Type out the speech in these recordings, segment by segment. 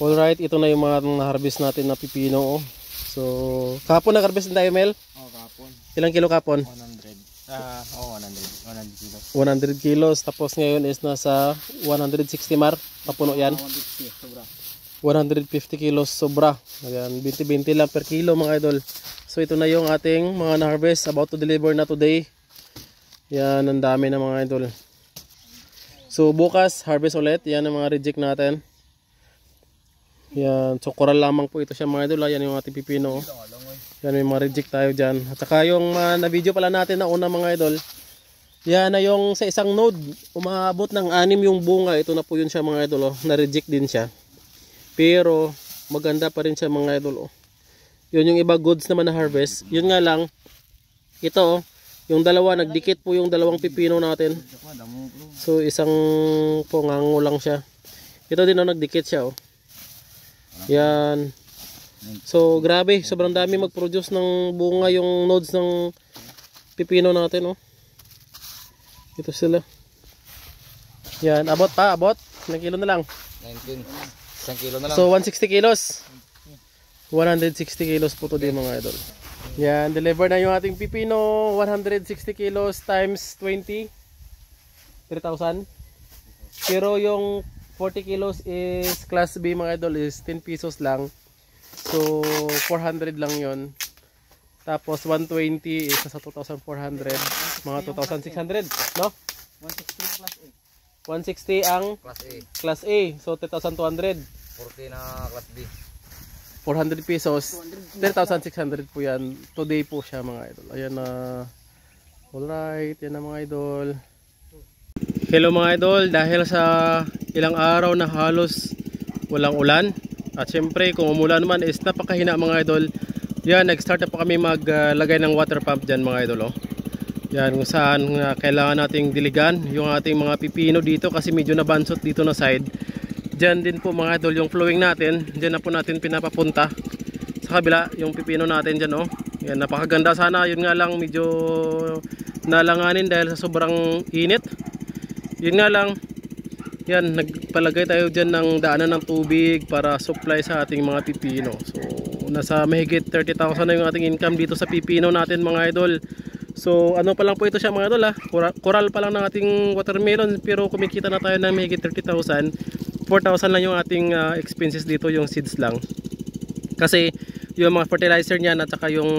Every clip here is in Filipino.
Alright, ito na yung mga na-harvest natin na pipino. Oh. So, kahapon nag-harvest din tayo, Mel? Oo, kahapon. Ilang kilo kahapon? 100. 100 kilos. 100 kilos. Tapos ngayon is nasa 160 mar. Papuno yan. 150, sobra. 150 kilos sobra. Ayan, 20-20 lang per kilo mga idol. So ito na yung ating mga na-harvest. About to deliver na today. Yan, ang dami na mga idol. So bukas, harvest ulit. Yan ang mga reject natin. Yan, so coral lamang po ito siya mga idol. Yan yung ating pipino. Yan, may mga reject tayo dyan. At saka yung na-video pala natin na una mga idol. Yan na yung sa isang node. Umaabot ng 6 yung bunga. Ito na po yun siya mga idol. Oh. Na-reject din siya. Pero maganda pa rin siya mga idol. Oh. Yun yung iba goods naman na harvest. Yun nga lang. Ito oh. Yung dalawa, nagdikit po yung dalawang pipino natin. So isang pungango lang siya. Ito din oh, nagdikit siya oh. Yan. So grabe, sobrang dami mag-produce ng bunga yung nodes ng pipino natin oh. Ito sila. Yan, abot pa, abot. Ilang kilo na lang? 19. 1 kilo na lang. So 160 kilos. 160 kilos po to din mga idol. Yan, deliver na yung ating pipino. 160 kilos times 20. 3,000. Pero yung 40 kilos is class B mga idol is 10 pesos lang. So 400 lang yon. Tapos 120 is sa 2,400. Mga 2,600, no? 160 class A. 160 ang Class A. class A. So 3,200. 40 na class B. 400 pesos. 3,600 po yan. Today po siya mga idol. Ayan na. Alright. Yan na mga idol. Hello mga idol. Dahil sa ilang araw na halos walang ulan. At syempre kung umulan naman is napakahina mga idol. Yan. Nag-start na po kami maglagay ng water pump dyan mga idol. Oh. Yan. Kung saan kailangan nating diligan yung ating mga pipino dito. Kasi medyo nabansot dito na side. Diyan din po mga idol yung flowing natin. Diyan na po natin pinapapunta. Sa kabila yung pipino natin dyan oh. Yan, napakaganda sana. Yun nga lang medyo nalanganin dahil sa sobrang init. Yun nga lang. Yan, nagpalagay tayo dyan ng daanan ng tubig para supply sa ating mga pipino. So nasa mahigit 30,000 na yung ating income dito sa pipino natin mga idol. So ano pa lang po ito siya mga idol ha. Coral pa lang ng ating watermelon. Pero kumikita na tayo ng mahigit 30,000. 4,000 lang yung ating expenses dito, yung seeds lang. Kasi yung mga fertilizer niyan at saka yung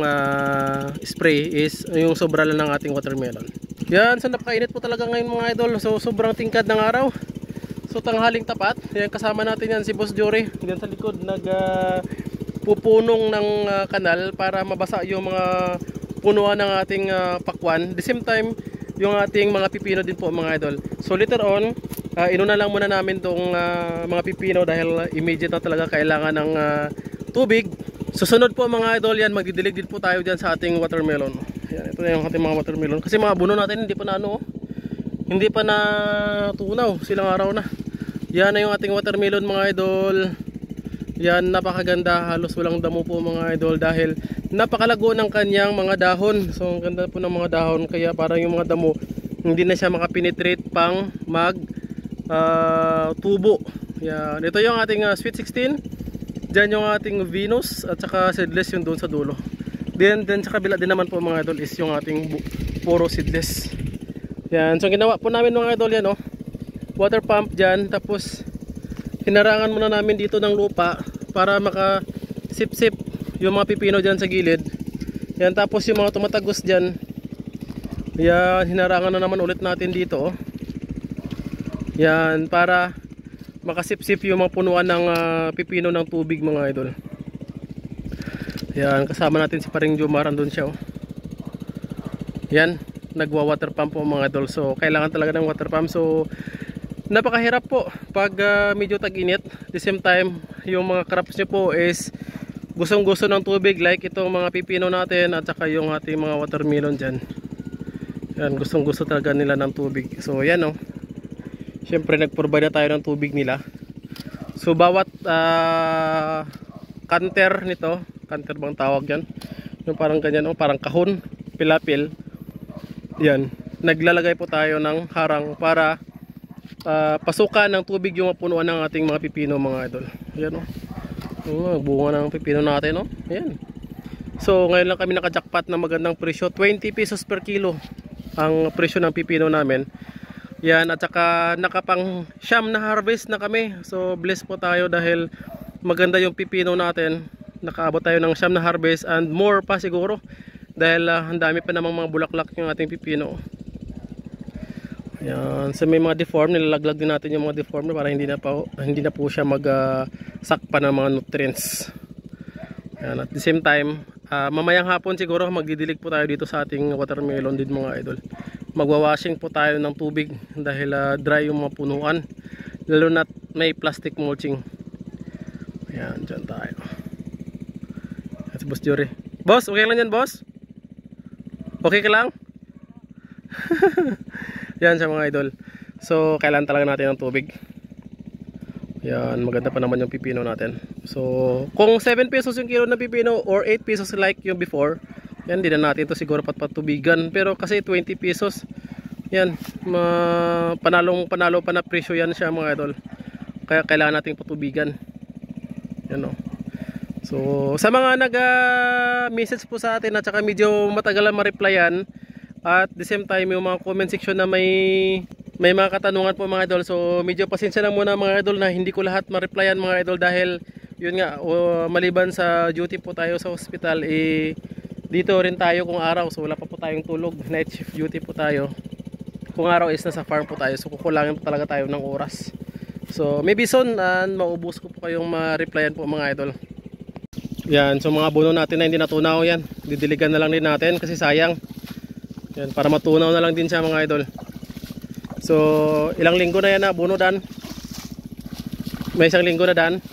spray is yung sobra lang ng ating watermelon. Yan, so napakainit po talaga ngayon mga idol. So sobrang tingkad ng araw. So tanghaling tapat. Yan, kasama natin yan si Boss Jory. Diyan sa likod pupunong ng kanal para mabasa yung mga punuan ng ating pakwan. The same time yung ating mga pipino din po mga idol. So later on inuna lang muna namin itong mga pipino dahil immediate na talaga kailangan ng tubig. Susunod po mga idol yan, magdidilig din po tayo dyan sa ating watermelon. Yan, ito na yung ating mga watermelon. Kasi mga buno natin hindi pa na ano, hindi pa na tunaw, silang araw na. Yan na yung ating watermelon mga idol. Yan, napakaganda, halos walang damo po mga idol dahil napakalago ng kanyang mga dahon. So ang ganda po ng mga dahon kaya parang yung mga damo hindi na siya makapenetrate pang tubo. Yan. Ito yung ating Sweet 16. Diyan yung ating Venus at saka seedless yung doon sa dulo. Then sa kabila din naman po mga idol is yung ating puro seedless. Yan. So ginawa po namin mga idol yan oh. Water pump dyan. Tapos hinarangan muna namin dito ng lupa para makasip-sip yung mga pipino dyan sa gilid. Yan. Tapos yung mga tumatagos dyan. Yan. Hinarangan na naman ulit natin dito oh. Yan, para makasip-sip yung mga punuan ng pipino ng tubig mga idol. Yan, kasama natin si Paring Jomar, andun siya oh. Yan, nagwa-water pump po mga idol. So kailangan talaga ng water pump. So napakahirap po pag medyo tag-init. At the same time, yung mga crops nyo po is gustong-gusto ng tubig like itong mga pipino natin at saka yung ating mga watermelon dyan. Yan, gustong-gusto talaga nila ng tubig. So yan oh. Siyempre nag-provide na tayo ng tubig nila. So bawat canter nito, canter bang tawag yan? Yung parang ganyan, oh, parang kahon, pilapil. Yan, naglalagay po tayo ng harang para pasukan ng tubig yung punuan ng ating mga pipino mga idol. Ayan o. Bunga ng pipino natin o. Ayan. So ngayon lang kami naka-jackpot na magandang presyo. 20 pesos per kilo ang presyo ng pipino namin. Yan, at saka nakapang siyam na harvest na kami. So blessed po tayo dahil maganda yung pipino natin. Nakaabot tayo ng siyam na harvest and more pa siguro. Dahil ang dami pa namang mga bulaklak yung ating pipino. Yan, so may mga deform, nilalaglag din natin yung mga deform para hindi na po siya magsakpa ng mga nutrients. Yan, at the same time, mamayang hapon siguro magdidilig po tayo dito sa ating watermelon din mga idol. Magwawashing po tayo ng tubig dahil dry yung mga punuan, lalo na may plastic mulching. Ayan, dyan tayo. At si Boss Jory. Boss, okay lang yan boss? Okay ka lang? Yan sa mga idol. So kailangan talaga natin ng tubig. Yan, maganda pa naman yung pipino natin. So kung 7 pesos yung kilo ng pipino or 8 pesos like yung before, yan, di na natin ito siguro patpatubigan. Pero kasi 20 pesos, yan, panalo pa na presyo yan siya mga idol. Kaya kailangan nating patubigan. Yan o. So sa mga nag-message po sa atin at saka medyo matagal na ma-replyan, at the same time yung mga comment section na may mga katanungan po mga idol. So medyo pasensya lang muna mga idol na hindi ko lahat ma-replyan mga idol dahil yun nga, maliban sa duty po tayo sa hospital, dito rin tayo kung araw. So wala pa po tayong tulog, night shift duty po tayo. Kung araw is nasa farm po tayo. So kukulangin po talaga tayo ng oras. So maybe soon maubos ko po kayong ma-replyan po mga idol. Yan, so mga abono natin na hindi natunaw yan, didiligan na lang din natin kasi sayang. Yan, para matunaw na lang din siya mga idol. So ilang linggo na yan na abono Dan? May isang linggo na Dan?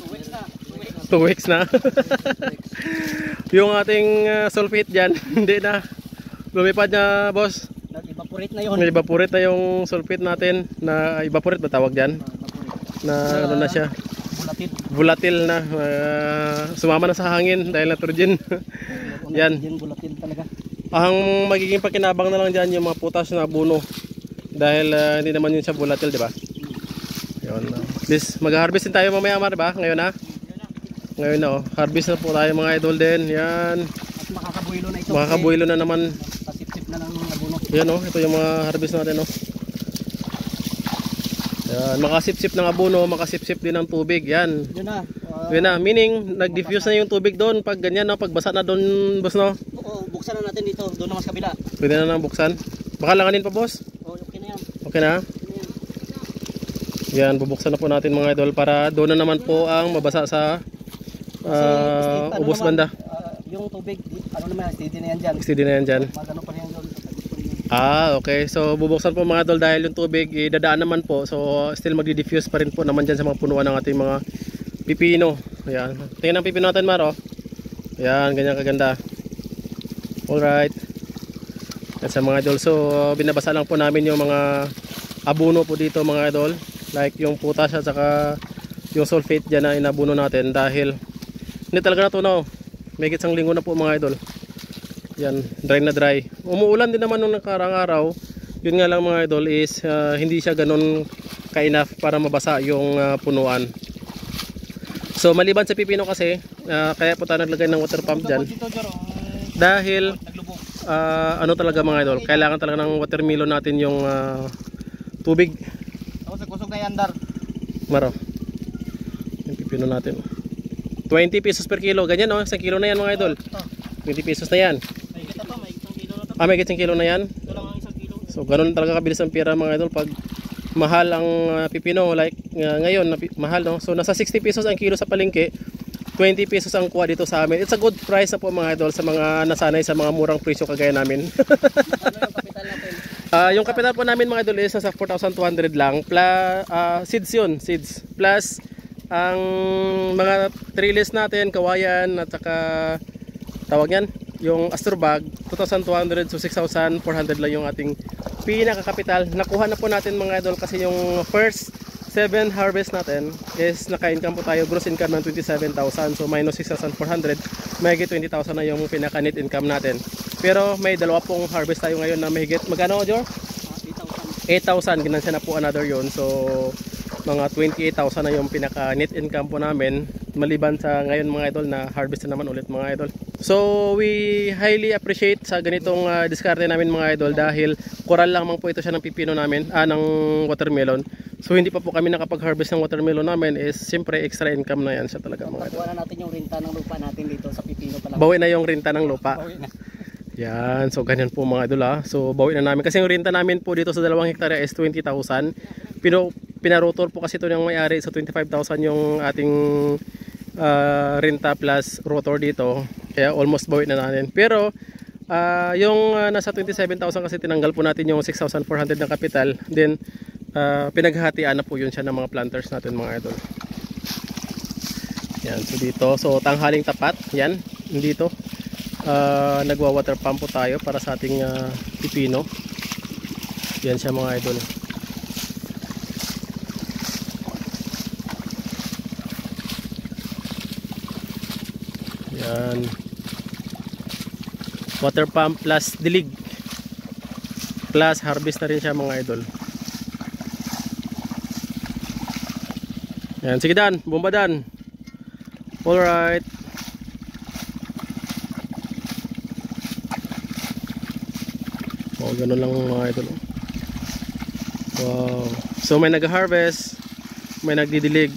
2 weeks na. Yung ating sulfate dyan hindi na lumipad na boss. Nag-evaporate na yun. Nag-evaporate na yung sulfate natin. Na evaporate ba tawag dyan? Na ano na siya, volatile na, sumama na sa hangin dahil nitrogen. Yan, volatile talaga. ang magiging pakinabang na lang dyan yung mga putas na abono dahil hindi naman yun siya volatile, di ba? Yun, please mag-harvest din tayo mamaya diba? Ngayon na? Ngayon na, harvest na po tayo mga idol din. Yan, at makakabuhilo na ito, makakabuhilo na naman, pasip-sip na ng abono. yan ito yung mga harvest natin Yan, makasip-sip ng abono, makasip-sip din ng tubig. Yan. Yun na. Yun na, meaning nag-diffuse na yung tubig doon pag ganyan, pag basa na doon, boss, no? Oo, buksan na natin dito, doon naman sa kabila. Pwede na nang buksan. Baka langanin pa, boss? Oo, okay na yan. Okay na? Yan, bubuksan na po natin mga idol para doon na naman po ang mabasa sa ubos banda. Yung tubig, ano naman, steady na yan dyan. Steady na yan dyan. Magano pa rin yan doon. Okay. So bubuksan po mga idol dahil yung tubig idadaan naman po. So still magdi-diffuse pa rin po naman dyan sa mga punuan ng ating mga pipino. Ayan. Tingnan ang pipino natin, Maro. Ayan, ganyan kaganda. Alright. Yan sa mga idol. So binabasa lang po namin yung mga abono po dito mga idol. Like yung putas at saka yung sulfate dyan na inabuno natin dahil hindi talaga natunaw. May isang linggo na po mga idol. Yan, dry na dry. Umuulan din naman nung nakarang araw. Yun nga lang mga idol is hindi siya ganun ka-enough para mabasa yung punuan. So maliban sa pipino kasi, kaya po tayo naglagay ng water pump dyan. Dahil ano talaga mga idol, kailangan talaga ng watermelon natin yung tubig. Ako sa kusog na yan, Dar. Maro. Yung pipino natin. 20 pesos per kilo. Ganyan o, 1 kilo na yan mga idol. 20 pesos na yan. May isang kilo na yan. So ganun talaga kabilis ang pera mga idol pag mahal ang pipino, like ngayon mahal, no? So nasa 60 pesos ang kilo sa palengke, 20 pesos ang kuha dito sa amin. It's a good price na po mga idol sa mga nasanay sa mga murang presyo kagaya namin. Yung kapital po namin mga idol is nasa 4,200 lang plus seeds yun, seeds plus ang mga trellis natin, kawayan at saka tawag yan, yung astor bag, 2,200, so 6,400 lang yung ating pinakakapital. Nakuha na po natin mga idol kasi yung first 7 harvest natin is naka-income po tayo, gross income ng 27,000, so minus 6,400, mahigit 20,000 na yung pinaka net income natin. Pero may dalawa pong harvest tayo ngayon na mahigit, magkano Jor? 8,000, ginansya na po another yon, so mga 28,000 na yung pinaka net income po namin. maliban sa ngayon mga idol na harvest na naman ulit mga idol. So we highly appreciate sa ganitong diskarte namin mga idol dahil coral lang po ito siya ng pipino namin, ng watermelon. So hindi pa po kami nakapag-harvest ng watermelon namin, is siyempre extra income na yan siya talaga mga idol. Kuha na natin yung renta ng lupa natin dito sa pipino pa lang. Bawi na yung renta ng lupa. Bawi na. Yan, so ganyan po mga idol So bawi na namin kasi yung renta namin po dito sa 2 hektarya is 20,000. Pinarotor po kasi ito ng may-ari sa 25,000 yung ating renta plus rotor dito. Kaya almost bawi na natin. Pero yung nasa 27,000 kasi tinanggal po natin yung 6,400 na capital. Then pinaghahatian na po yun siya ng mga planters natin mga idol. Yan, so dito, so tanghaling tapat, yan, dito. Nagwa water pump po tayo para sa ating pipino. Yan siya mga idol. Yan. Water pump plus dilig. Plus harvest na rin siya mga idol. Yan, sige Dan, bomba Dan. Alright. Oh, ganun lang mga idol. Wow. So may nag-harvest, may nagdidilig.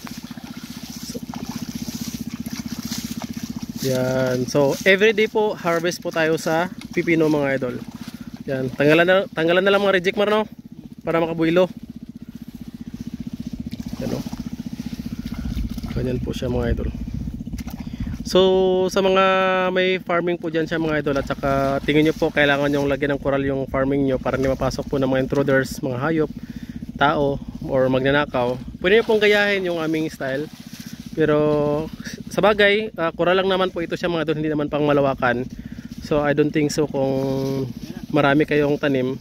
Yan. So everyday po harvest po tayo sa pipino mga idol. Yan. Tanggalan na lang mga reject mar no para makabuilo. Yan o. Ganyan po siya mga idol. So sa mga may farming po dyan siya mga idol, at saka tingin nyo po kailangan nyo lagyan ng coral yung farming nyo para hindi mapasok po ng mga intruders, mga hayop, tao or magnanakaw. Pwede nyo pong gayahin yung aming style. Pero sa bagay, coral lang naman po ito siya mga idol, hindi naman pang malawakan. So I don't think so kung marami kayong tanim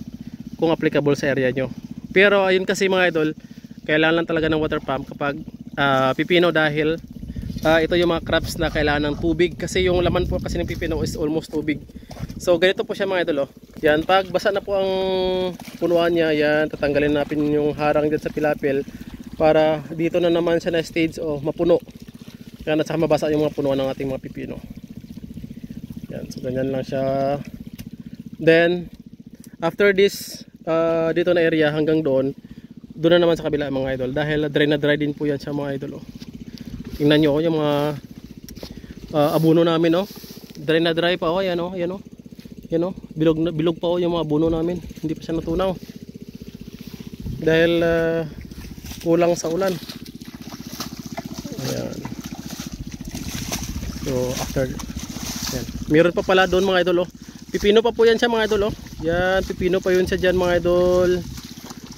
kung applicable sa area nyo. Pero ayun kasi mga idol, kailangan lang talaga ng water pump kapag pipino dahil ito yung mga crops na kailangan ng tubig kasi yung laman po kasi ng pipino is almost tubig. So ganito po siya mga idol Yan, pag basa na po ang punuan niya, yan, tatanggalin natin yung harang dyan sa pilapil para dito na naman siya na stage mapuno. Yan, at saka mabasa yung mga punuan ng ating mga pipino. Yan, so ganyan lang siya. Then after this dito na area hanggang doon na naman sa kabila mga idol dahil dry na dry din po yan siya mga idol Tingnan nyo yung mga abono namin dry na dry pa yan yan bilog pa yung mga abono namin, hindi pa siya natunaw dahil kulang sa ulan. Ayan. So after yan. Meron pa pala doon mga idol pipino pa po yan siya mga idol yan, pipino pa yun siya dyan mga idol.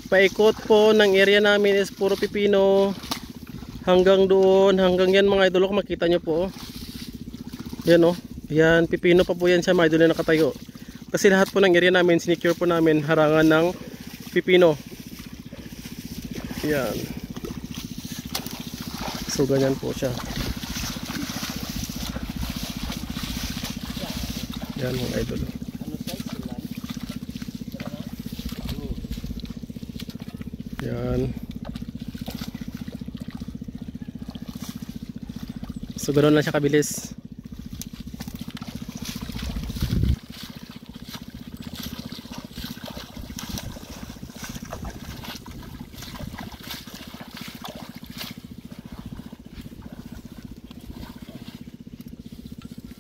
Paikot po ng area namin is puro pipino hanggang doon, hanggang yan mga idol kung makita nyo po yan yan, pipino pa po yan siya mga idol na nakatayo kasi lahat po ng area namin sinicure po namin harangan ng pipino. Yan, so ganyan po siya. Yan mga idol. Yan. So ganoon lang siya kabilis.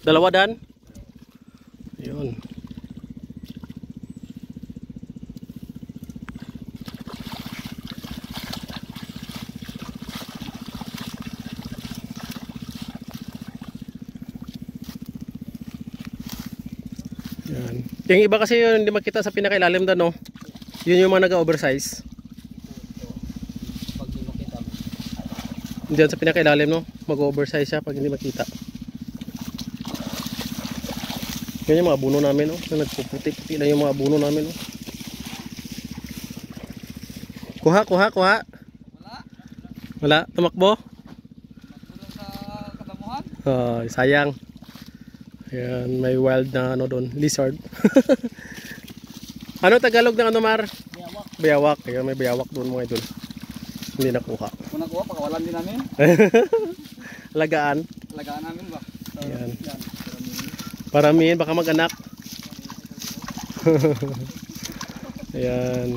Dalawa Dan. Yun. Yan. Yung iba kasi yun, hindi makita sa pinakailalim Dan Yun yung mga nag-oversize. Pag hindi makita mo. Diyan sa pinakailalim mag-oversize siya pag hindi makita. Yan yung mga buno namin na nagpuputi-puti na yung mga buno namin Kuha. Wala. Tumakbo. Sa kadamuhan. Sayang. Ayan, may wild na doon, lizard. Ano Tagalog ng Mar? Bayawak. Bayawak. Ayan, may bayawak doon mga idol. Hindi nakuha. Kung nakuha, pakawalan din namin. Alagaan. Alagaan namin ba? Yan. Yan. Paramihin, baka mag-anak. Ayan.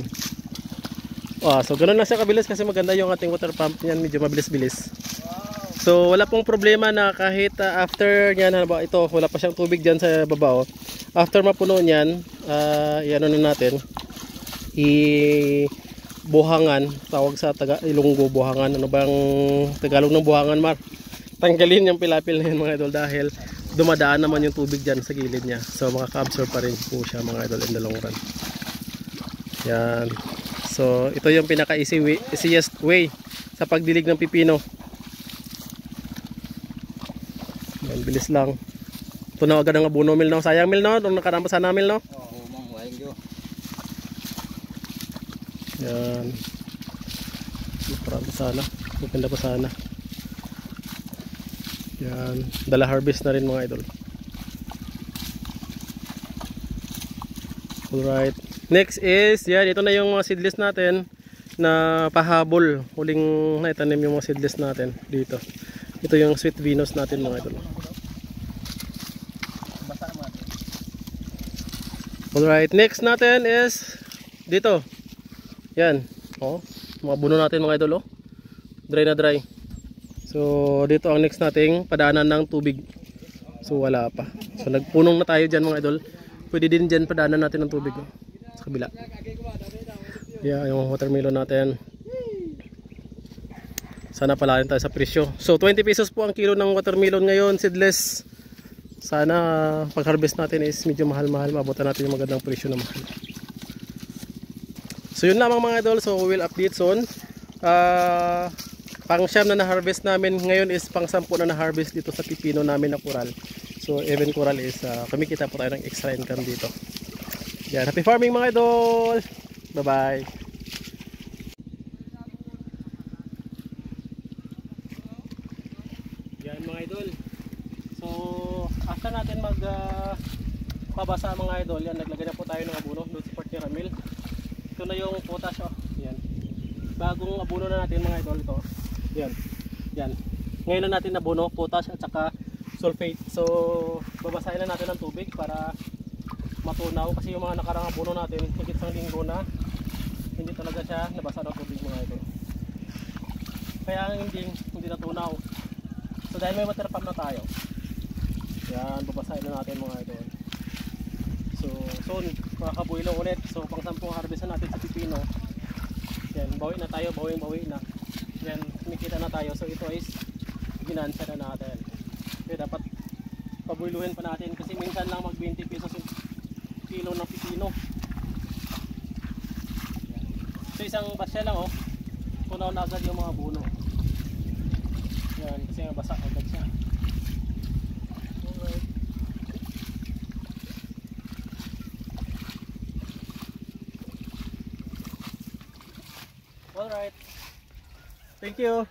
So ganun lang siya kabilis kasi maganda yung ating water pump niyan, medyo mabilis-bilis. So wala pong problema na kahit after niyan, ito wala pa siyang tubig diyan sa baba. After mapuno niyan, iano na natin. Buhangan, tawag sa Ilonggo buhangan. Ano bang Tagalog ng buhangan, Mar? Tanggalin yung pilapil na yun mga idol dahil dumadaan naman yung tubig dyan sa gilid niya. So makaka-absorb pa rin po siya mga idol in the long run. Yan. So ito yung easiest way sa pagdilig ng pipino. Yan, bilis lang. Ito na agad ang abono mil no. Sayang mil no, nung nakaraan pa sana mil no. Oo, mang waing yo. Yan. Nakaraan pa sana. Maganda pa sana. Yan. Dala harvest na rin mga idol. Alright. Next is, yan, ito na yung mga seedless natin na pahabol. Huling naitanim yung mga seedless natin dito. Ito yung Sweet Venus natin mga idol. Alright, next natin is dito. Yan. Mga buno natin mga idol. Dry na dry. So dito ang next nating padaanan ng tubig. So wala pa. So nagpunong na tayo dyan mga idol. Pwede din dyan padaanan natin ng tubig. Sa kabila. Yeah, yung watermelon natin. Sana palarin tayo sa presyo. So 20 pesos po ang kilo ng watermelon ngayon, seedless. Sana pag-harvest natin is medyo mahal-mahal. Mabutan natin yung magandang presyo na mahal. So yun lamang mga idol. So we will update soon. Pang siyam na na-harvest namin ngayon is pang 10 na na-harvest dito sa pipino namin na coral. So even coral is kumikita po tayo ng extra income dito. Yan, happy farming mga idol. Bye bye. Yan mga idol. So after natin pabasa mga idol, yan naglagay na po tayo ng abono doon sa part ni Ramil. Ito na yung potash yan. Bagong abono na natin mga idol ito. Yan. Yan. Ngayon na natin nabuno, potash at saka sulfate. So babasahin na natin ng tubig para matunaw kasi yung mga nakarang abono natin, higit sang linggo na hindi talaga siya nabasa ng tubig mga idol. Kaya hindi natunaw. So dahil may water pump na tayo. Yan, babasahin na natin mga idol. So soon makakabuilo ulit. So pang 10 harvest na natin sa pipino. Yan, bawi na tayo, bawi na. Yan, kumikita na tayo. So ito is ginansya na natin. Kaya dapat pabuiluhin pa natin kasi minsan lang mag 20 pesos yung kilo ng pipino. So isang basya lang tunaw na agad yung mga buno. Yan, kasi mabasa agad siya. Alright. Alright. Thank you.